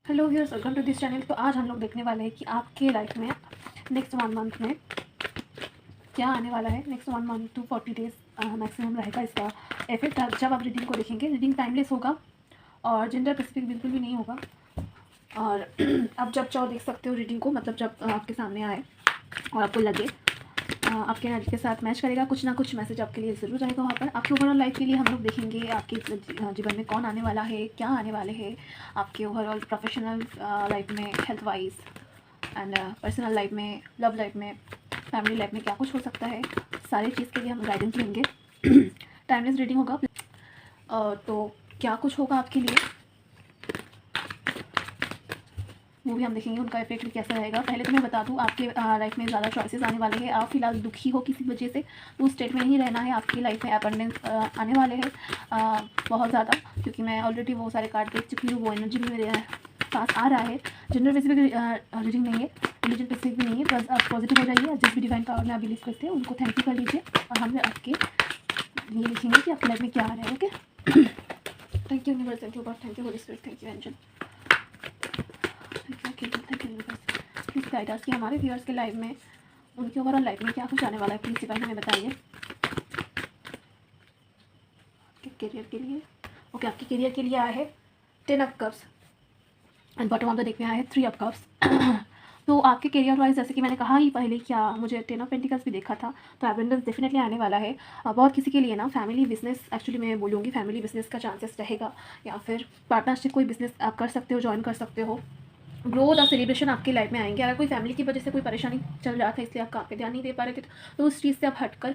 Hello viewers, welcome to this channel. तो आज हम लोग देखने वाले हैं कि आपके लाइफ में नेक्स्ट 1 मंथ में क्या आने वाला है। Next 1 month to 40 days maximum रहेगा इसका इफेक्ट। जब आप रीडिंग को देखेंगे, रीडिंग टाइमलेस होगा और जेंडर स्पेसिफिक बिल्कुल भी नहीं होगा। और आप जब चाहो देख सकते हो रीडिंग को, मतलब जब आपके सामने आए और आपको लगे आपके एनर्जी के साथ मैच करेगा, कुछ ना कुछ मैसेज आपके लिए ज़रूर रहेगा वहाँ पर। आपके ओवरऑल लाइफ के लिए हम लोग देखेंगे आपके जीवन में कौन आने वाला है, क्या आने वाले हैं आपके ओवरऑल प्रोफेशनल लाइफ में, health wise and personal life में, लव लाइफ में, फैमिली लाइफ में क्या कुछ हो सकता है। सारी चीज़ के लिए हम गाइडेंस लेंगे। टाइमलेस रीडिंग होगा। तो क्या कुछ होगा आपके लिए वो भी हम देखेंगे, उनका इफेक्ट भी कैसा रहेगा। पहले तो मैं बता दूं, आपके लाइफ में ज़्यादा चॉइसेस आने वाले हैं। आप फिलहाल दुखी हो किसी वजह से, तो उस स्टेट में नहीं रहना है। आपकी लाइफ में अबंडेंस आने वाले हैं बहुत ज़्यादा, क्योंकि मैं ऑलरेडी वो सारे कार्ड देख चुकी हूँ। वो एनर्जी भी मेरे पास आ रहा है। जेंडर स्पेसिफिक रीडिंग नहीं है, रिलीजन स्पेसिफिक भी नहीं है। बस आप पॉजिटिव हो जाइए। जिस भी डिवाइन पावर में आप बिलीव करते हैं उनको थैंक यू कर लीजिए, और हम आपके लिए लिखेंगे कि आपकी लाइफ में क्या आ रहा है। Okay, thank you universe, thank you God, thank you Holi spirit, thank you angel, please guide us कि हमारे व्यूअर्स के लाइफ में, उनके ओवरऑल लाइफ में क्या कुछ आने वाला है। प्लीज़ सिपाही हमें बताइए आपके करियर के लिए। ओके, आपके करियर के लिए आया है 10 of cups and bottom of the deck में आया है 3 ऑफ कप्स। तो आपके करियर वाइज, जैसे कि मैंने कहा ही पहले, क्या मुझे 10 ऑफ पेंटिकल्स भी देखा था, तो एबंडेंस डेफिनेटली आने वाला है। बहुत किसी के लिए ना फैमिली बिजनेस, एक्चुअली मैं बोलूँगी फैमिली बिजनेस का चांसेस रहेगा, या फिर पार्टनरशिप कोई बिजनेस आप कर सकते हो, ज्वाइन कर सकते हो। ग्रोथ और सेलिब्रेशन आपकी लाइफ में आएंगे। अगर कोई फैमिली की वजह से कोई परेशानी चल रहा था, इसलिए आप काम पे ध्यान नहीं दे पा रहे थे, तो उस चीज़ से आप हटकर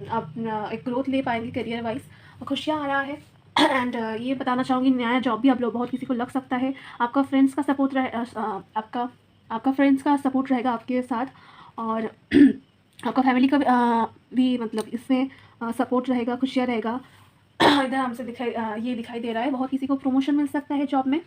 अपना एक ग्रोथ ले पाएंगे करियर वाइज। खुशियाँ आ रहा है। एंड ये बताना चाहूँगी, नया जॉब भी आप लोग बहुत किसी को लग सकता है। आपका फ्रेंड्स का सपोर्ट आपका फ्रेंड्स का सपोर्ट रहेगा आपके साथ, और आपका फैमिली का भी मतलब इसमें सपोर्ट रहेगा, खुशियाँ रहेगा। इधर हमसे ये दिखाई दे रहा है, बहुत किसी को प्रमोशन मिल सकता है जॉब में।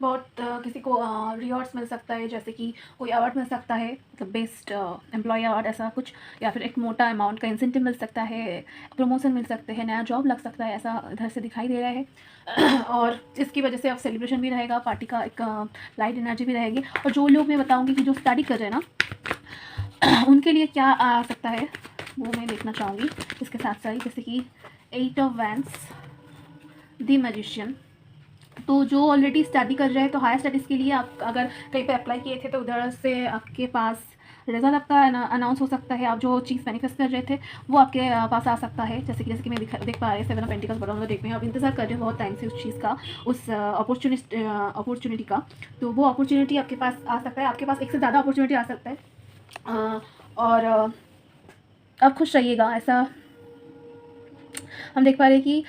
बहुत किसी को रिवॉर्ड्स मिल सकता है, जैसे कि कोई अवार्ड मिल सकता है, मतलब बेस्ट एम्प्लॉय अवार्ड ऐसा कुछ, या फिर एक मोटा अमाउंट का इंसेंटिव मिल सकता है, प्रमोशन मिल सकते हैं, नया जॉब लग सकता है, ऐसा इधर से दिखाई दे रहा है। और इसकी वजह से आप सेलिब्रेशन भी रहेगा, पार्टी का एक लाइट एनर्जी भी रहेगी। और जो लोग, मैं बताऊँगी कि जो स्टडी कर रहे हैं ना, उनके लिए क्या आ सकता है वो मैं देखना चाहूँगी इसके साथ साथ, जैसे कि 8 ऑफ वैंड्स, द मैजिशियन। तो जो ऑलरेडी स्टडी कर रहे हैं, तो हायर स्टडीज़ के लिए आप अगर कहीं पे अप्लाई किए थे, तो उधर से आपके पास रिजल्ट आपका अनाउंस हो सकता है। आप जो चीज़ मैनिफेस्ट कर रहे थे वो आपके पास आ सकता है। जैसे कि मैं देख पा रही हूँ 7 of pentacles bottom of the deck में। आप इंतजार कर रहे हो बहुत टाइम से उस चीज़ का, उस अपॉर्चुनिटी का, तो वो अपॉर्चुनिटी आपके पास आ सकता है। आपके पास एक से ज़्यादा अपॉर्चुनिटी आ सकता है, और आप खुश रहिएगा, ऐसा हम देख पा रहे हैं कि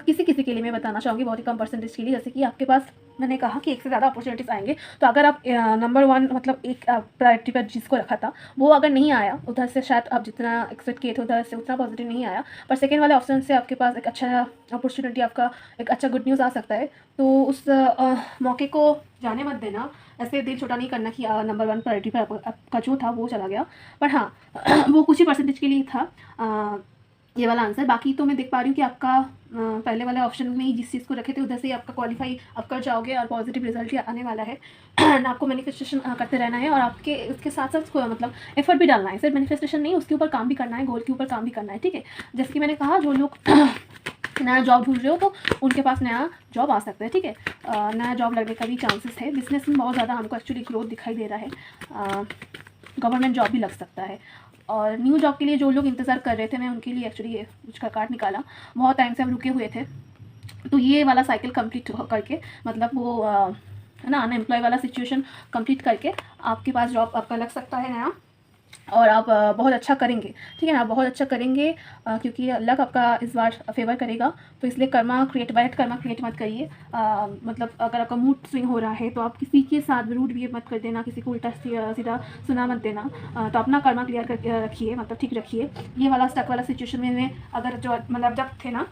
किसी किसी के लिए, मैं बताना चाहूँगी बहुत ही कम परसेंटेज के लिए, जैसे कि आपके पास मैंने कहा कि एक से ज़्यादा अपॉर्चुनिटीज़ आएंगे। तो अगर आप नंबर 1 मतलब एक प्रायोरिटी पर जिसको रखा था वो अगर नहीं आया, उधर से शायद आप जितना एक्सपेक्ट किए थे उधर से उतना पॉजिटिव नहीं आया, पर सेकेंड वाले ऑप्शन से आपके पास एक अच्छा अपॉर्चुनिटी, आपका एक अच्छा गुड न्यूज़ आ सकता है। तो उस मौके को जाने मत देना। ऐसे दिल छोटा नहीं करना कि नंबर 1 प्रायोरिटी पर आपका जो था वो चला गया। पर हाँ, वो कुछ ही परसेंटेज के लिए था ये वाला आंसर। बाकी तो मैं देख पा रही हूँ कि आपका पहले वाले ऑप्शन में ही जिस चीज़ को रखे थे उधर से ही आपका क्वालिफाई आप कर जाओगे, और पॉजिटिव रिजल्ट ही आने वाला है। एंड आपको मैनिफेस्टेशन करते रहना है, और आपके उसके साथ साथ मतलब एफर्ट भी डालना है। सिर्फ मैनिफेस्टेशन नहीं, उसके ऊपर काम भी करना है, गोल के ऊपर काम भी करना है, ठीक है। जैसे कि मैंने कहा, जो लोग नया जॉब ढूंढ रहे हो तो उनके पास नया जॉब आ सकता है, ठीक है। नया जॉब लगने का भी चांसेस है। बिजनेस में बहुत ज़्यादा हमको एक्चुअली ग्रोथ दिखाई दे रहा है। गवर्नमेंट जॉब भी लग सकता है। और न्यू जॉब के लिए जो लोग इंतज़ार कर रहे थे, मैं उनके लिए एक्चुअली ये उसका कार्ड निकाला। बहुत टाइम से हम रुके हुए थे, तो ये वाला साइकिल कंप्लीट करके, मतलब वो है ना, अनएम्प्लॉय वाला सिचुएशन कंप्लीट करके आपके पास जॉब आपका लग सकता है नया, और आप बहुत अच्छा करेंगे, ठीक है ना। आप बहुत अच्छा करेंगे, क्योंकि लक आपका इस बार फेवर करेगा। तो इसलिए कर्मा क्रिएट मत करिए। मतलब अगर आपका मूड स्विंग हो रहा है, तो आप किसी के साथ रूड बिहेव मत कर देना, किसी को उल्टा सीधा सुना मत देना। तो अपना कर्मा क्लियर करके रखिए, मतलब ठीक रखिए। ये वाला स्टक वाला सिचुएशन में अगर जो मतलब जब थे ना,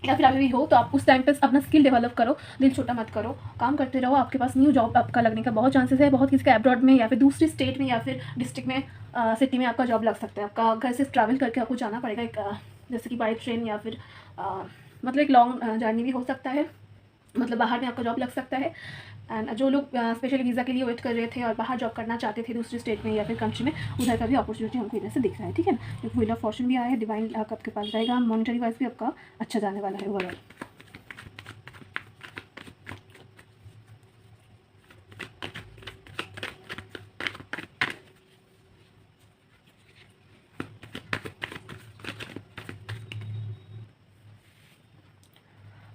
या फिर अभी भी हो, तो आप उस टाइम पे अपना स्किल डेवलप करो, दिल छोटा मत करो, काम करते रहो। आपके पास न्यू जॉब आपका लगने का बहुत चांसेस है। बहुत किसी का अब्रॉड में, या फिर दूसरी स्टेट में, या फिर डिस्ट्रिक्ट में, सिटी में आपका जॉब लग सकता है। आपका घर से ट्रैवल करके आपको जाना पड़ेगा, एक जैसे कि बाई ट्रेन, या फिर मतलब एक लॉन्ग जर्नी भी हो सकता है। मतलब बाहर में आपका जॉब लग सकता है। एंड जो लोग स्पेशली वीज़ा के लिए वेट कर रहे थे और बाहर जॉब करना चाहते थे दूसरे स्टेट में या फिर कंट्री में, उधर का भी अपॉर्चुनिटी हमको इधर से दिख रहा है, ठीक है ना। एक व्हील ऑफ फॉर्चून भी आया है, डिवाइन लक आपके पास रहेगा, मॉनिटरी वाइज भी आपका अच्छा जाने वाला है ओवरऑल।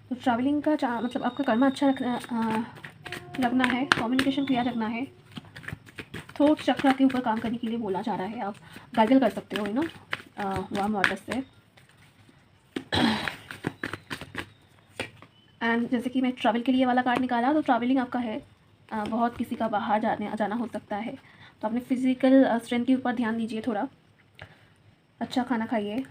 तो ट्रैवलिंग का मतलब आपका कर्मा अच्छा लगना है, कम्युनिकेशन क्लियर रखना है, थ्रोट चक्र के ऊपर काम करने के लिए बोला जा रहा है। आप गार्गल कर सकते हो यू नो वार्म वाटर से। एंड जैसे कि मैं ट्रैवल के लिए वाला कार्ड निकाला, तो ट्रैवलिंग आपका है, बहुत किसी का बाहर जाना हो सकता है, तो अपने फिज़िकल स्ट्रेंथ के ऊपर ध्यान दीजिए थोड़ा, अच्छा खाना खाइए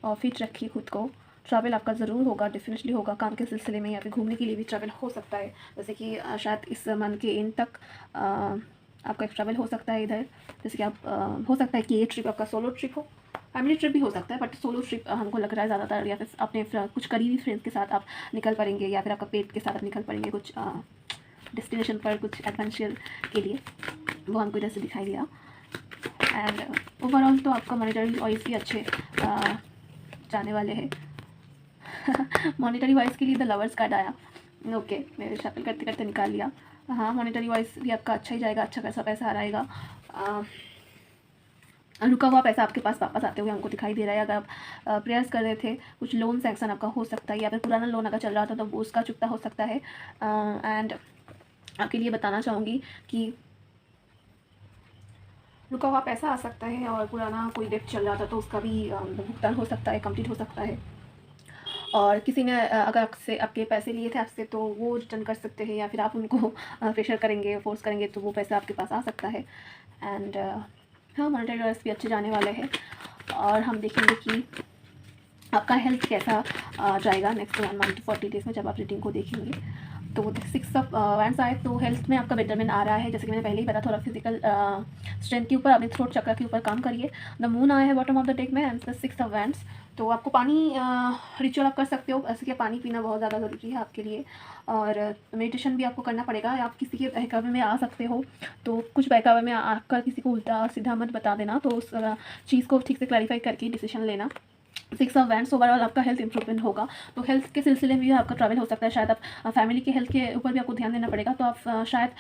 और फिट रखिए खुद को। ट्रैवल आपका ज़रूर होगा, डेफिनेटली होगा, काम के सिलसिले में या फिर घूमने के लिए भी ट्रैवल हो सकता है। जैसे कि शायद इस मंथ के एंड तक आपका एक ट्रैवल हो सकता है इधर। जैसे कि आप हो सकता है कि ये ट्रिप आपका सोलो ट्रिप हो, फैमिली ट्रिप भी हो सकता है, बट सोलो ट्रिप हमको लग रहा है ज़्यादातर, या फिर अपने कुछ करीबी फ्रेंड्स के साथ आप निकल पड़ेंगे, या फिर आपका पेट के साथ आप निकल पड़ेंगे कुछ डेस्टिनेशन पर, कुछ एडवेंचर के लिए, वो हमको इधर से दिखाई दिया। एंड ओवरऑल तो आपका मॉनिटरी वाइज भी अच्छे जाने वाले हैं। मॉनिटरी वाइज के लिए द लवर्स कार्ड आया, ओके, मेरे शफल करते करते निकाल लिया। हाँ, मॉनिटरी वाइज भी आपका अच्छा ही जाएगा, अच्छा खासा पैसा आ रहेगा। रुका हुआ पैसा आपके पास वापस आते हुए हमको दिखाई दे रहा है। अगर आप प्रेयर्स कर रहे थे, कुछ लोन सैंक्शन आपका हो सकता है, या फिर पुराना लोन अगर चल रहा था तो वो उसका चुकता हो सकता है। एंड आपके लिए बताना चाहूँगी कि रुका हुआ पैसा आ सकता है, और पुराना कोई डेट चल रहा था तो उसका भी भुगतान हो सकता है, कंप्लीट हो सकता है। और किसी ने अगर आपसे आपके पैसे लिए थे आपसे, तो वो रिटर्न कर सकते हैं, या फिर आप उनको प्रेशर करेंगे, फोर्स करेंगे, तो वो पैसा आपके पास आ सकता है। एंड हाँ, मॉनिटरी वाइज भी अच्छे जाने वाले हैं। और हम देखेंगे कि आपका हेल्थ कैसा जाएगा नेक्स्ट 1 मंथ 40 डेज़ में, जब आप रीडिंग को देखेंगे। तो 6 ऑफ वैंड्स आए, तो हेल्थ में आपका बेटरमेंट आ रहा है। जैसे कि मैंने पहले ही बताया, थोड़ा फिजिकल स्ट्रेंथ के ऊपर, अपने थ्रोट चक्र के ऊपर काम करिए। द मून आया है बॉटम ऑफ द डेक में, एंड द 6 ऑफ वैंड्स। तो आपको पानी रिचुअल आप कर सकते हो, ऐसे कि पानी पीना बहुत ज़्यादा ज़रूरी है आपके लिए, और मेडिटेशन भी आपको करना पड़ेगा। आप किसी के बहकावे में आ सकते हो, तो कुछ बहकावे में आकर किसी को उल्टा सीधा मत बता देना, तो उस चीज़ को ठीक से क्लैरिफाई करके डिसीजन लेना। 6 ऑफ वैंड्स, ओवरऑल आपका हेल्थ इंप्रूवमेंट होगा। तो हेल्थ के सिलसिले में भी आपका ट्रैवल हो सकता है। शायद आप फैमिली के हेल्थ के ऊपर भी आपको ध्यान देना पड़ेगा, तो आप शायद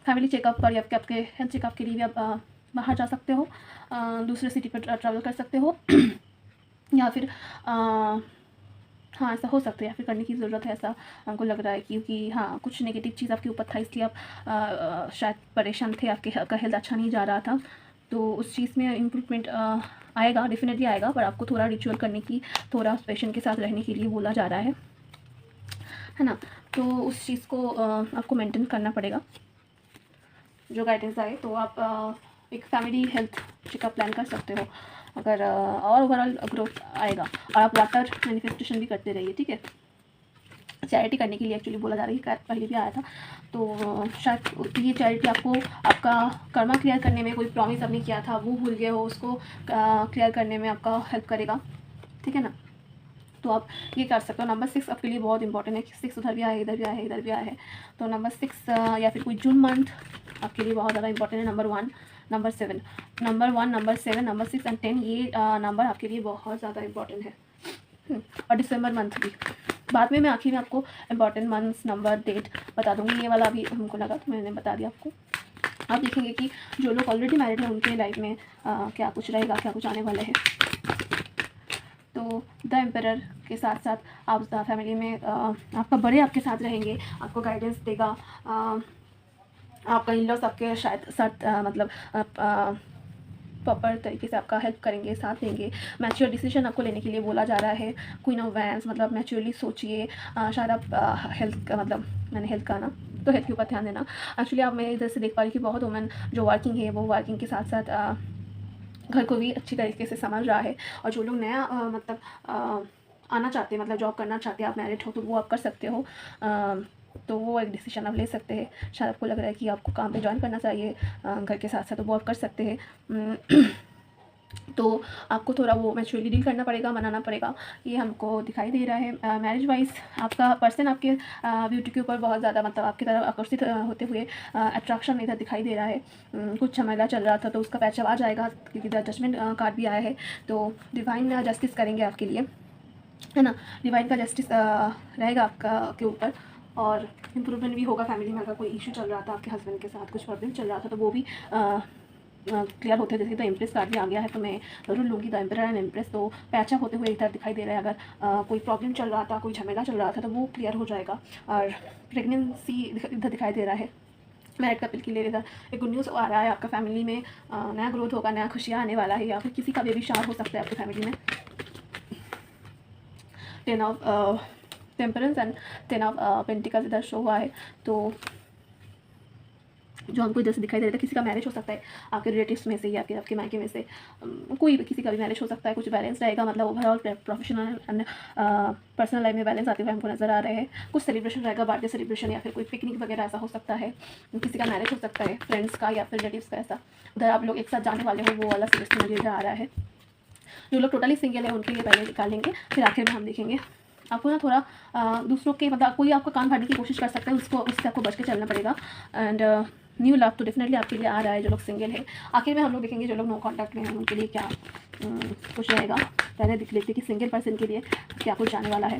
फैमिली चेकअप पर या फिर आपके हेल्थ चेकअप के लिए भी आप बाहर जा सकते हो, दूसरे सिटी पर ट्रैवल कर सकते हो। या फिर हाँ, ऐसा हो सकता है, या फिर करने की ज़रूरत है, ऐसा हमको लग रहा है, क्योंकि हाँ, कुछ नेगेटिव चीज़ आपके ऊपर था, इसलिए आप शायद परेशान थे, आपका हेल्थ अच्छा नहीं जा रहा था। तो उस चीज़ में इम्प्रूवमेंट आएगा, डेफिनेटली आएगा, पर आपको थोड़ा रिचुअल करने की, थोड़ा पेशेंट के साथ रहने के लिए बोला जा रहा है ना। तो उस चीज़ को आपको मेंटेन करना पड़ेगा, जो गाइडेंस आए। तो आप एक फैमिली हेल्थ चेकअप प्लान कर सकते हो, अगर और ओवरऑल ग्रोथ आएगा। और आप वाटर मैनिफेस्टेशन भी करते रहिए, ठीक है। चैरिटी करने के लिए एक्चुअली बोला जा रहा है, पहले भी आया था, तो शायद ये चैरिटी आपको आपका कर्मा क्लियर करने में, कोई प्रॉमिस आपने किया था वो भूल गए हो, उसको क्लियर करने में आपका हेल्प करेगा, ठीक है ना। तो आप ये कर सकते हो। नंबर 6 आपके लिए बहुत इंपॉर्टेंट है, 6 उधर भी आया है, इधर भी आया है, इधर भी आया है। तो नंबर 6 या फिर कोई जून मंथ आपके लिए बहुत ज़्यादा इंपॉर्टेंट है। Number 1, number 7, number 1, number 7, number 6 and 10, ये नंबर आपके लिए बहुत ज़्यादा इंपॉर्टेंट है। और दिसंबर मंथ भी, बाद में मैं आखिर में आपको इम्पॉर्टेंट मंथ्स, नंबर, डेट बता दूँगी। ये वाला अभी हमको लगा तो मैंने बता दिया आपको। आप देखेंगे कि जो लोग ऑलरेडी मैरिड हैं उनके लाइफ में क्या कुछ रहेगा, क्या कुछ आने वाले हैं। तो द एम्परर के साथ साथ आप फैमिली में आपका बड़े आपके साथ रहेंगे, आपको गाइडेंस देगा। आपका इन लॉस आपके शायद साथ मतलब प्रॉपर तरीके से आपका हेल्प करेंगे, साथ देंगे। मैच्योर डिसीजन आपको लेने के लिए बोला जा रहा है। क्वीन ऑफ वैंड्स मतलब मैच्योरली सोचिए। शायद आप हेल्थ का मतलब मैंने हेल्थ का ना, तो हेल्थ के ऊपर ध्यान देना। एक्चुअली आप मैं इधर से देख पा रही कि बहुत वुमेन जो वर्किंग है, वो वर्किंग के साथ साथ घर को भी अच्छी तरीके से समझ रहा है। और जो लोग नया मतलब आना चाहते हैं, मतलब जॉब करना चाहते हैं, आप मैरिड हो तो वो आप कर सकते हो। तो वो एक डिसीजन आप ले सकते हैं। शायद आपको लग रहा है कि आपको काम पे ज्वाइन करना चाहिए घर के साथ साथ, तो वो आप कर सकते हैं। तो आपको थोड़ा वो मैच्योरली डील करना पड़ेगा, मनाना पड़ेगा। ये हमको दिखाई दे रहा है। मैरिज वाइज आपका पर्सन आपके ब्यूटी के ऊपर बहुत ज़्यादा मतलब आपकी तरफ आकर्षित होते हुए अट्रैक्शन इधर दिखाई दे रहा है। कुछ झमेला चल रहा था तो उसका पैचअप आ जाएगा, क्योंकि इधर जजमेंट कार्ड भी आया है। तो डिवाइन जस्टिस करेंगे आपके लिए, है ना। डिवाइन का जस्टिस रहेगा आपका के ऊपर, और इम्प्रूवमेंट भी होगा फैमिली में। अगर कोई इशू चल रहा था आपके हस्बैंड के साथ, कुछ प्रॉब्लम चल रहा था, तो वो भी क्लियर होते हैं। जैसे द एम्प्रेस कार्ड भी आ गया है, तो मैं ज़रूर लूँगी द एम्परर एंड एम्प्रेस। तो पैचअप होते हुए इधर दिखाई दे रहा है। अगर कोई प्रॉब्लम चल रहा था, कोई झमेला चल रहा था, तो वो क्लियर हो जाएगा। और प्रेगनेंसी इधर दिखाई दे रहा है। मैरिड कपल के लिए इधर एक गुड न्यूज़ आ रहा है। आपका फैमिली में नया ग्रोथ होगा, नया खुशियाँ आने वाला है, या फिर किसी का बेबी शावर हो सकता है आपकी फैमिली में। 10 of temperance and 10 of pentacles इधर शो हुआ है। तो जो हमको इधर से दिखाई दे रहा था, किसी का मैरिज हो सकता है आपके रिलेटिव्स में से या फिर आपके मायके में से, कोई भी किसी का भी मैरिज हो सकता है। कुछ बैलेंस रहेगा, मतलब overall professional and personal life में बैलेंस आते हुए हमको नजर आ रहे हैं। कुछ सेलिब्रेशन रहेगा, बर्थडे सेलिब्रेशन या फिर कोई पिकनिक वगैरह ऐसा हो सकता है। किसी का मैरिज हो सकता है, फ्रेंड्स का या फिर रिलेटिव्स का। ऐसा उधर आप लोग एक साथ जाने वाले हो, वो वाला सिलेक्शन मुझे इधर आ रहा है। जो लोग टोटली सिंगल है उनके लिए पहले निकालेंगे, फिर आखिर में हम देखेंगे। आपको ना थोड़ा दूसरों के मतलब कोई आपका कान भरने की कोशिश कर सकता है, उससे आपको बच के चलना पड़ेगा। एंड न्यू लव तो डेफिनेटली आपके लिए आ रहा है, जो लोग सिंगल है। आखिर में हम लोग देखेंगे जो लोग नो कॉन्टैक्ट में हैं उनके लिए क्या कुछ रहेगा। पहले देख लेते कि सिंगल पर्सन के लिए क्या कुछ जाने वाला है,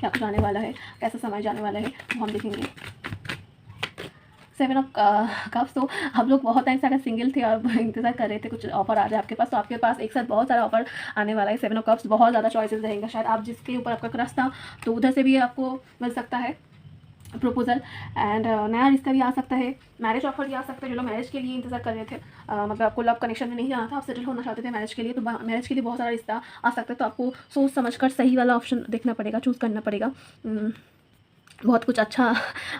क्या कुछ आने वाला है, कैसा समय जाने वाला है, वो हम देखेंगे। 7 ऑफ कप्स। तो हम लोग बहुत टाइम से अगर सिंगल थे और इंतजार कर रहे थे कुछ ऑफर आ जाए आपके पास, तो आपके पास एक साथ बहुत सारा ऑफर आने वाला है। 7 ऑफ कप्स, बहुत ज़्यादा चॉइसेस रहेंगे। शायद आप जिसके ऊपर आपका क्रश था तो उधर से भी आपको मिल सकता है प्रपोजल, एंड नया रिश्ता भी आ सकता है, मैरिज ऑफर भी आ सकता है। जो लोग मैरिज के लिए इंतजार कर रहे थे, मतलब आपको लव कनेक्शन में नहीं जाना था, आप सेटल होना चाहते थे मैरिज के लिए, तो मैरिज के लिए बहुत सारा रिश्ता आ सकता है। तो आपको सोच समझकर सही वाला ऑप्शन देखना पड़ेगा, चूज़ करना पड़ेगा। बहुत कुछ अच्छा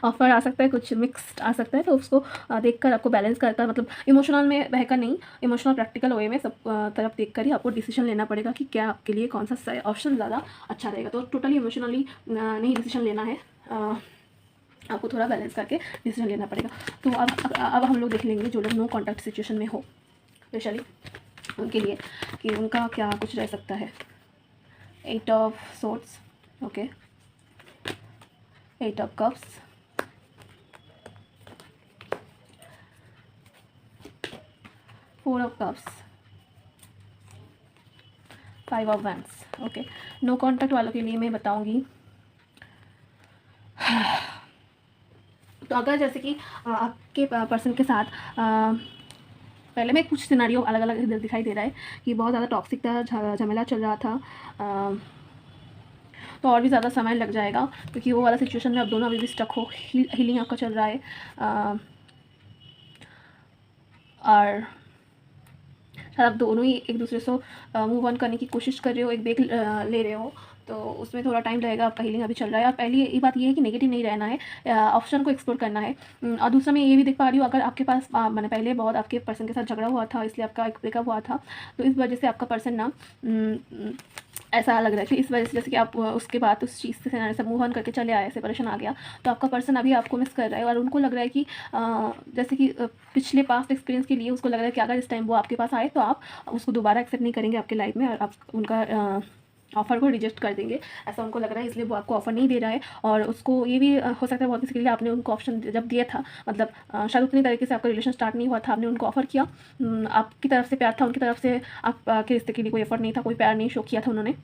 ऑफ़र आ सकता है, कुछ मिक्स्ड आ सकता है, तो उसको देखकर आपको बैलेंस कर मतलब इमोशनल में बहकर नहीं, इमोशनल प्रैक्टिकल वे में सब तरफ देखकर ही आपको डिसीजन लेना पड़ेगा कि क्या आपके लिए कौन सा ऑप्शन ज़्यादा अच्छा रहेगा। तो टोटली इमोशनली नहीं डिसीजन लेना है, आपको थोड़ा बैलेंस करके डिसीजन लेना पड़ेगा। तो अब हम लोग देख लेंगे जो लोग नो कॉन्टैक्ट सिचुएशन में हो, स्पेशली उनके लिए कि उनका क्या कुछ रह सकता है। 8 of swords, okay, 8 of cups, 4 of cups, 5 of wands, ओके। नो कॉन्टैक्ट वालों के लिए मैं बताऊंगी, तो अगर जैसे कि आपके पर्सन के साथ पहले में कुछ सिनारियो अलग अलग इधर दिखाई दे रहा है कि बहुत ज़्यादा टॉक्सिक था, झमेला चल रहा था, तो और भी ज़्यादा समय लग जाएगा, क्योंकि वो वाला सिचुएशन में आप दोनों अभी भी स्टक हो। हीलिंग आपका चल रहा है, और शायद आप दोनों ही एक दूसरे से मूव ऑन करने की कोशिश कर रहे हो, एक ब्रेक ले रहे हो, तो उसमें थोड़ा टाइम लगेगा। आपका हीलिंग अभी चल रहा है। और पहली ये बात ये है कि नेगेटिव नहीं रहना है, ऑप्शन को एक्सप्लोर करना है। और दूसरा मैं ये भी देख पा रही हूँ, अगर आपके पास मैंने पहले बहुत आपके पर्सन के साथ झगड़ा हुआ था, इसलिए आपका एक ब्रेकअप हुआ था, तो इस वजह से आपका पर्सन ना ऐसा लग रहा है कि इस वजह से जैसे कि आप उसके बाद उस चीज़ से मूव ऑन करके चले आए, सेपरेशन आ गया, तो आपका पर्सन अभी आपको मिस कर रहा है। और उनको लग रहा है कि जैसे कि पिछले पास्ट एक्सपीरियंस के लिए उसको लग रहा है कि अगर इस टाइम वो आपके पास आए तो आप उसको दोबारा एक्सेप्ट नहीं करेंगे आपके लाइफ में, और आप उनका ऑफ़र को रिजेक्ट कर देंगे, ऐसा उनको लग रहा है। इसलिए वो आपको ऑफ़र नहीं दे रहा है। और उसको ये भी हो सकता है बहुत किसी के लिए आपने उनको ऑप्शन जब दिया था, मतलब शायद उतनी तरीके से आपका रिलेशन स्टार्ट नहीं हुआ था, आपने उनको ऑफ़र किया, आपकी तरफ से प्यार था, उनकी तरफ से आपके रिश्ते के लिए कोई एफर्ट नहीं था, कोई प्यार नहीं शो किया था उन्होंने,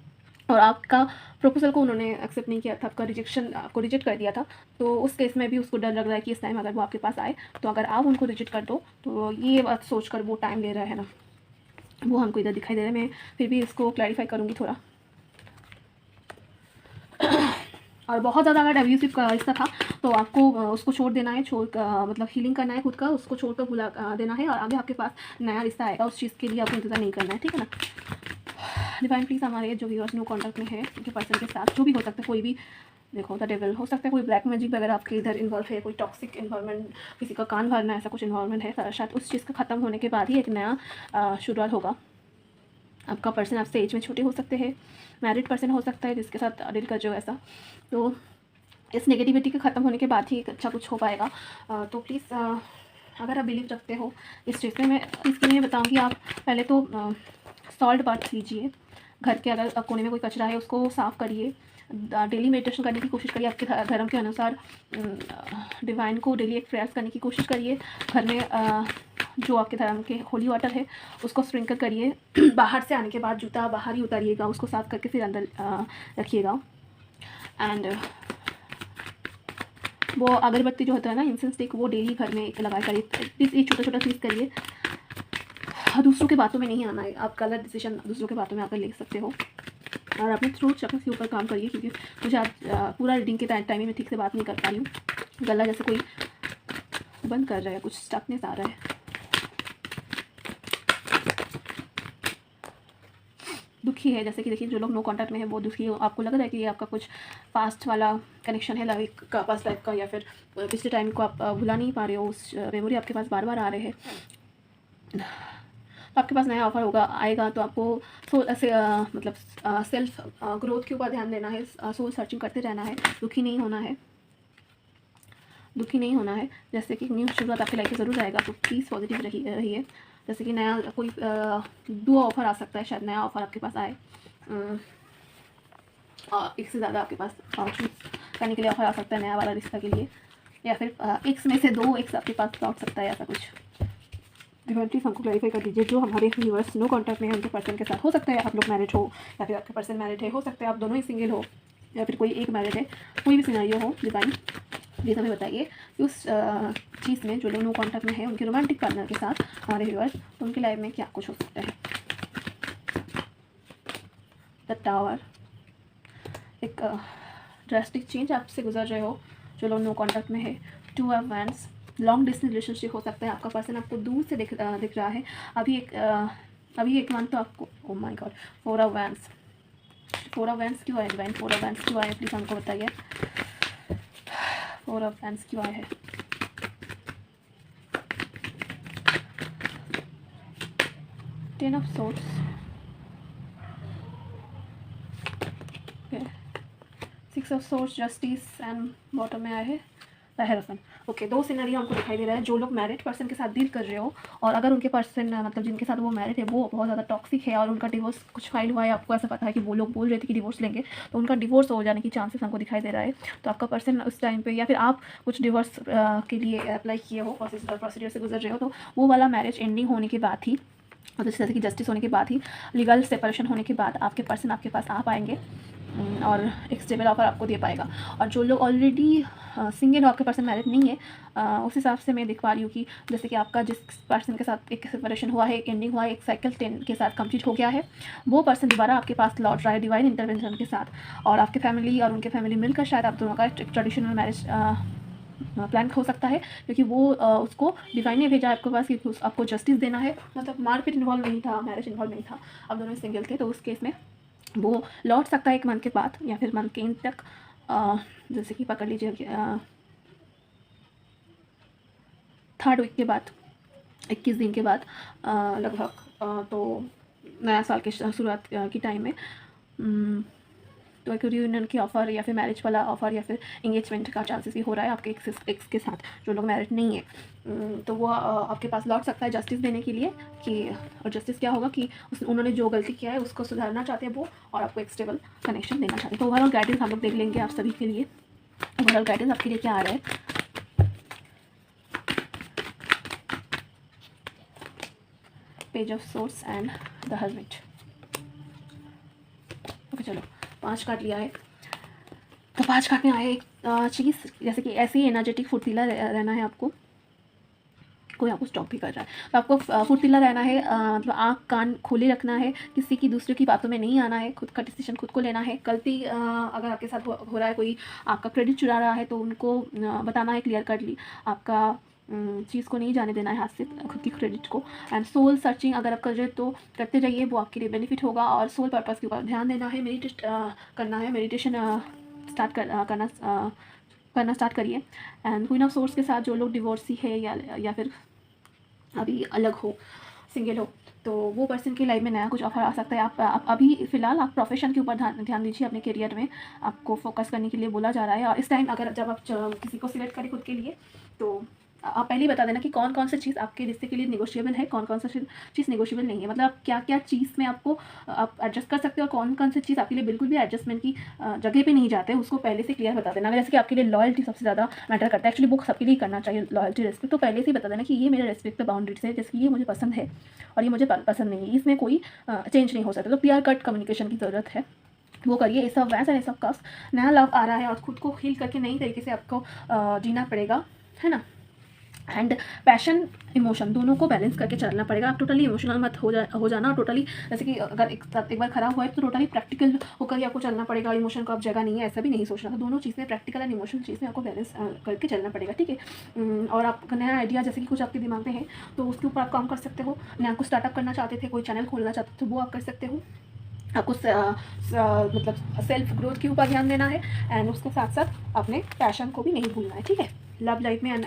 और आपका प्रपोजल को उन्होंने एक्सेप्ट नहीं किया था, आपका रिजेक्शन आपको रिजेक्ट कर दिया था। तो उस केस में भी उसको डर लग रहा है कि इस टाइम अगर वो आपके पास आए तो अगर आप उनको रिजेक्ट कर दो, तो ये बात सोचकर वो टाइम ले रहा है ना, वो हमको इधर दिखाई दे रहा है। मैं फिर भी इसको क्लैरिफाई करूँगी थोड़ा। और बहुत ज़्यादा अगर एब्यूसिव का रिश्ता था तो आपको उसको छोड़ देना है, मतलब हीलिंग करना है खुद का, उसको छोड़ कर भुला देना है, और आगे आपके पास नया रिश्ता आएगा, उस चीज़ के लिए आपको इंतज़ार नहीं करना है, ठीक है ना। डिवाइन प्लीज़ हमारे जो व्यूअर्स नो कॉन्टैक्ट में है उनके पर्सन के साथ जो भी हो सकता है, कोई भी देखो द डेविल हो सकता है, कोई ब्लैक मैजिक वगैरह आपके इधर इन्वॉल्व है, कोई टॉक्सिक इन्वायरमेंट, किसी का कान भरना, ऐसा कुछ इन्वॉल्वमेंट है, शायद उस चीज़ का ख़त्म होने के बाद ही एक नया शुरुआत होगा। आपका पर्सन आपसे एज में छोटे हो सकते हैं, मैरिड पर्सन हो सकता है जिसके साथ डील कर जो ऐसा, तो इस नेगेटिविटी के ख़त्म होने के बाद ही एक अच्छा कुछ हो पाएगा। तो प्लीज़ अगर आप बिलीव रखते हो इस चीज़ में, मैं इसके लिए बताऊँगी, आप पहले तो सॉल्ट बाथ लीजिए। घर के अगर कोने में कोई कचरा है उसको साफ़ करिए। डेली मेडिटेशन करने की कोशिश करिए, आपके धर्म के अनुसार डिवाइन को डेली एक प्रेयर्स करने की कोशिश करिए। घर में जो आपके धर्म के होली वाटर है उसको स्प्रिंकल करिए। बाहर से आने के बाद जूता बाहर ही उतारिएगा, उसको साफ़ करके फिर अंदर रखिएगा। एंड वो अगरबत्ती जो होता है ना, इंसेंस स्टिक, वो डेली घर में लगाया करिए। प्लीज़ एक छोटा छोटा चीज़ करिए। दूसरों के बातों में नहीं आना है। आप गलत डिसीजन दूसरों के बातों में आकर ले सकते हो। और अपने थ्रोट चक्र के ऊपर काम करिए, क्योंकि मुझे आज पूरा रीडिंग के टाइम में ठीक से बात नहीं कर पा रही हूँ। गला जैसे कोई बंद कर रहा है, कुछ स्टकनेस आ रहा है। दुखी है, जैसे कि देखिए जो लोग नो कांटेक्ट में है वो दुखी है। आपको लग रहा है कि आपका कुछ पास्ट वाला कनेक्शन है, लाइक का पास्ट लाइफ का, या फिर पिछले टाइम को आप भुला नहीं पा रहे हो। उस मेमोरी आपके पास बार बार आ रहे हैं। तो आपके पास नया ऑफर होगा आएगा, तो आपको मतलब सेल्फ ग्रोथ के ऊपर ध्यान देना है। सोल सर्चिंग करते रहना है, दुखी नहीं होना है, दुखी नहीं होना है। जैसे कि न्यू शुरुआत आपकी लाइफ में ज़रूर आएगा, तो प्लीज़ पॉजिटिव रहिए। जैसे कि नया कोई 2 ऑफ़र आ सकता है, शायद नया ऑफ़र आपके पास आए। एक से ज़्यादा आपके पास चूज़ करने के लिए ऑफ़र आ सकता है नया वाला रिश्ता के लिए, या फिर एक्स में से 2 एक्स आपके पास लौट सकता है, ऐसा कुछ। प्लीज़ हमको क्लैरिफाई कर दीजिए। जो हमारे व्यूअर्स नो कॉन्टैक्ट में है उनके पर्सन के साथ, हो सकता है आप लोग मैरिड हो, या फिर आपके पर्सन मैरिड है, हो सकता है आप दोनों ही सिंगल हो, या फिर कोई एक मैरिड है। कोई भी सिनेरियो हो, डिज़ाइन प्लीज़ हमें बताइए कि उस चीज़ में जो लोग नो कॉन्टैक्ट में है उनके रोमांटिक पार्टनर के साथ हमारे व्यूअर्स, तो उनकी लाइफ में क्या कुछ हो सकता है। द टावर, एक ड्रास्टिक चेंज आपसे गुजर रहे हो जो लोग नो कॉन्टैक्ट में है। 2 of wands, long distance relationship हो सकता है। आपका पर्सन आपको दूर से दिख रहा है अभी एक मंथ तो आपको। Oh my God, 4 of wands, 4 of wands क्यों आए डिवाइन? 4 ऑफ वैंड्स क्यों आए, प्लीज़ हमको बताइए। 4 ऑफ वैंड्स क्यों आए हैं? 10 of swords, 6 of swords, justice and bottom में आए हैं द हेरोफेंट। ओके, 2 सिनेरियो हमको दिखाई दे रहा है। जो लोग मैरिड पर्सन के साथ डील कर रहे हो, और अगर उनके पर्सन मतलब जिनके साथ वो मैरिड है वो बहुत ज़्यादा टॉक्सिक है और उनका डिवोर्स कुछ फाइल हुआ है, आपको ऐसा पता है कि वो लोग बोल रहे थे कि डिवोर्स लेंगे, तो उनका डिवोर्स हो जाने की चांसेस हमको दिखाई दे रहा है। तो आपका पर्सन उस टाइम पे, या फिर आप कुछ डिवोर्स के लिए अप्लाई किए हो, प्रोसीजर से गुजर रहे हो, तो वो वाला मैरिज एंडिंग होने के बाद ही, और जैसे कि जस्टिस होने के बाद ही, लीगल सेपरेशन होने के बाद आपके पर्सन आपके पास आ पाएंगे और एक स्टेबल ऑफर आपको दे पाएगा। और जो लोग ऑलरेडी सिंगल हो, आपके पर्सन मैरिड नहीं है, उस हिसाब से मैं देख पा रही हूँ कि जैसे कि आपका जिस पर्सन के साथ एक सेपरेशन हुआ है, एक एंडिंग हुआ है, एक साइकिल 10 के साथ कंप्लीट हो गया है, वो पर्सन दोबारा आपके पास लौट रहा है डिवाइन इंटरवेंशन के साथ। और आपके फैमिली और उनके फैमिली मिलकर शायद आप दोनों का ट्रेडिशनल मैरिज प्लान हो सकता है, क्योंकि वो उसको डिवाइन ने भेजा आपके पास, क्योंकि आपको जस्टिस देना है। मतलब मारपीट इन्वॉल्व नहीं था, मैरिज इन्वॉल्व नहीं था, अब दोनों सिंगल थे, तो उस केस में वो लौट सकता है 1 मंथ के बाद, या फिर मंथ के एंड तक। जैसे कि पकड़ लीजिए 3rd वीक के बाद, 21 दिन के बाद लगभग, तो नया साल के शुरुआत की टाइम में तो एक रियूनियन की ऑफ़र, या फिर मैरिज वाला ऑफ़र, या फिर इंगेजमेंट का चांसेस भी हो रहा है आपके एक्स के साथ, जो लोग मैरिड नहीं है। तो वो आपके पास लौट सकता है जस्टिस देने के लिए कि, और जस्टिस क्या होगा कि उन्होंने जो गलती किया है उसको सुधारना चाहते हैं वो, और आपको एक स्टेबल कनेक्शन देना चाहते हैं। तो ओवरऑल गाइडेंस हम लोग देख लेंगे आप सभी के लिए। ओवरऑल गाइडेंस आपके लिए क्या आ रहा है? Page of source and the hermit. Okay, चलो 5 कार्ड लिया है, तो 5 कार्ड में आया एक चीज़, जैसे कि ऐसे ही एनर्जेटिक फुर्तीला रहना है आपको। कोई आपको स्टॉप भी कर रहा है तो आपको फुर्तीला रहना है, मतलब आँख कान खोले रखना है, किसी की दूसरे की बातों में नहीं आना है, खुद का डिसीजन खुद को लेना है। गलती अगर आपके साथ हो रहा है, कोई आपका क्रेडिट चुरा रहा है, तो उनको बताना है क्लियर कटली, आपका चीज़ को नहीं जाने देना है हाथ से, खुद की क्रेडिट को। एंड सोल सर्चिंग अगर आप कर रहे हो तो करते रहिए, वो आपके लिए बेनिफिट होगा। और सोल पर्पस के ऊपर ध्यान देना है, करना है, मेडिटेशन स्टार्ट करना स्टार्ट करिए। एंड क्वीन ऑफ सोर्स के साथ जो लोग डिवोर्सी है, या फिर अभी अलग हो, सिंगल हो, तो वो पर्सन की लाइफ में नया कुछ ऑफर आ सकता है। आप अभी फ़िलहाल आप प्रोफेशन के ऊपर ध्यान दीजिए, अपने करियर में आपको फोकस करने के लिए बोला जा रहा है। और इस टाइम अगर जब आप किसी को सिलेक्ट करें खुद के लिए, तो आप पहले ही बता देना कि कौन कौन सा चीज़ आपके रिश्ते के लिए नेगोशिएबल है, कौन कौन सा चीज़ नेगोशिएबल नहीं है। मतलब आप क्या क्या चीज़ में आपको आप एडजस्ट कर सकते हो और कौन कौन सी चीज़ आपके लिए बिल्कुल भी एडजस्टमेंट की जगह पे नहीं जाते, उसको पहले से क्लियर बता देना। अगर जैसे कि आपके लिए लॉयल्टी सबसे ज़्यादा मैटर करता है, एक्चुअली वो सबके लिए करना चाहिए लॉयल्टी रिस्पेक्ट, तो पहले से ही बता देना कि ये मेरे रिस्पेक्ट पे बाउंड्रीज है, जैसे कि ये मुझे पसंद है और ये मुझे पसंद नहीं है, इसमें कोई चेंज नहीं हो सकता। तो क्लियर कट कम्युनिकेशन की ज़रूरत है, वो करिए। ये सब वैसा ये सब का नया लव आ रहा है और ख़ुद को हील करके नई तरीके से आपको जीना पड़ेगा, है ना। एंड पैशन इमोशन दोनों को बैलेंस करके चलना पड़ेगा। आप टोटली इमोशनल मत हो जाना। टोटली जैसे कि अगर एक बार खराब हुआ है तो टोटली प्रैक्टिकल होकर ही आपको चलना पड़ेगा। इमोशन को आप जगह नहीं है ऐसा भी नहीं सोचना। तो दोनों चीज़ें प्रैक्टिकल एंड इमोशनल चीज़ में आपको बैलेंस करके चलना पड़ेगा, ठीक है। और आपका नया आइडिया जैसे कि कुछ आपके दिमाग में है तो उसके ऊपर आप काम कर सकते हो। नया कुछ स्टार्टअप करना चाहते थे, कोई चैनल खोलना चाहते थे, वो आप कर सकते हो। आपको मतलब सेल्फ ग्रोथ के ऊपर ध्यान देना है एंड उसके साथ साथ अपने पैशन को भी नहीं भूलना है, ठीक है। लव लाइफ में एंड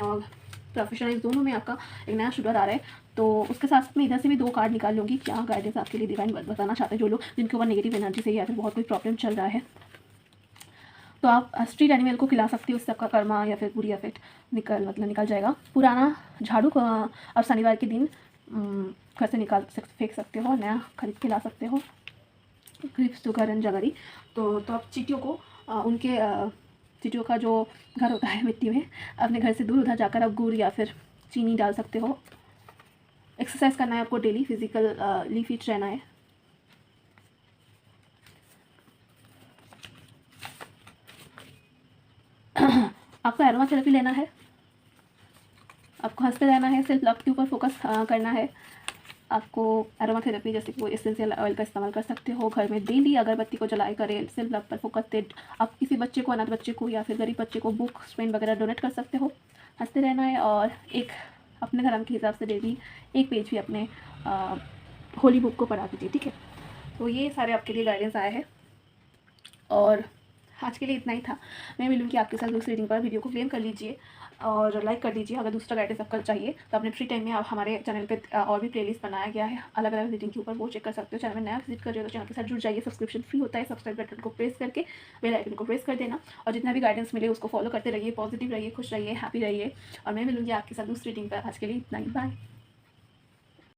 प्रोफेशनल दोनों में आपका एक नया शुगर आ रहा है। तो उसके साथ मैं इधर से भी 2 कार्ड निकाल लूँगी, क्या गाइडेंस आपके लिए डिवाइन बताना चाहते हैं जो लोग जिनके ऊपर नेगेटिव एनर्जी से या फिर बहुत कोई प्रॉब्लम चल रहा है। तो आप स्ट्रीट एनिमल को खिला सकते हो, उससे आपका कर्मा या फिर बुरी इफेक्ट निकल जाएगा। पुराना झाड़ू को अब शनिवार के दिन घर से फेंक सकते हो, नया खरीद के ला सकते हो। ग्रिप्स टू घर एंड जगरी। तो आप चींटियों को उनके चींटियों का जो घर होता है मिट्टी में, अपने घर से दूर उधर जाकर आप गुड़ या फिर चीनी डाल सकते हो। एक्सरसाइज करना है आपको डेली, फिजिकली फिट रहना है। आपको एरोमा थेरेपी लेना है, आपको हंसते रहना है, सेल्फ लव के ऊपर फोकस करना है। आपको एरोमा थेरेपी जैसे कि वो एसेंशियल ऑयल का इस्तेमाल कर सकते हो घर में, डेली अगरबत्ती को जलाए करें, सेल्फ लव पर फोकस दे। आप किसी बच्चे को, अनाथ बच्चे को या फिर गरीब बच्चे को बुक्स पेन वगैरह डोनेट कर सकते हो। हंसते रहना है और एक अपने धर्म के हिसाब से डेली एक पेज भी अपने होली बुक को पढ़ा दीजिए, ठीक है। तो ये सारे आपके लिए गाइडेंस आए हैं और आज के लिए इतना ही था। मैं मिलूँगी आपके साथ दूसरी रीडिंग पर। वीडियो को क्लेम कर लीजिए और लाइक कर दीजिए। अगर दूसरा गाइडेंस आपको चाहिए तो अपने फ्री टाइम में आप हमारे चैनल पे और भी प्लेलिस्ट बनाया गया है अलग अलग रीडिंग के ऊपर, वो चेक कर सकते हो। चैनल में नया विजिट कर रहे हो तो चैनल के साथ जुड़ जाइए। सब्सक्रिप्शन फ्री होता है, सब्सक्राइब बटन को प्रेस करके बेल आइकन को प्रेस कर देना और जितना भी गाइडेंस मिले उसको फॉलो करते रहिए। पॉजिटिव रहिए, खुश रहिए, हैप्पी रहिए और मैं मिलूँगी आपके साथ दूसरी रीडिंग पर। आज के लिए इतना ही, बाय।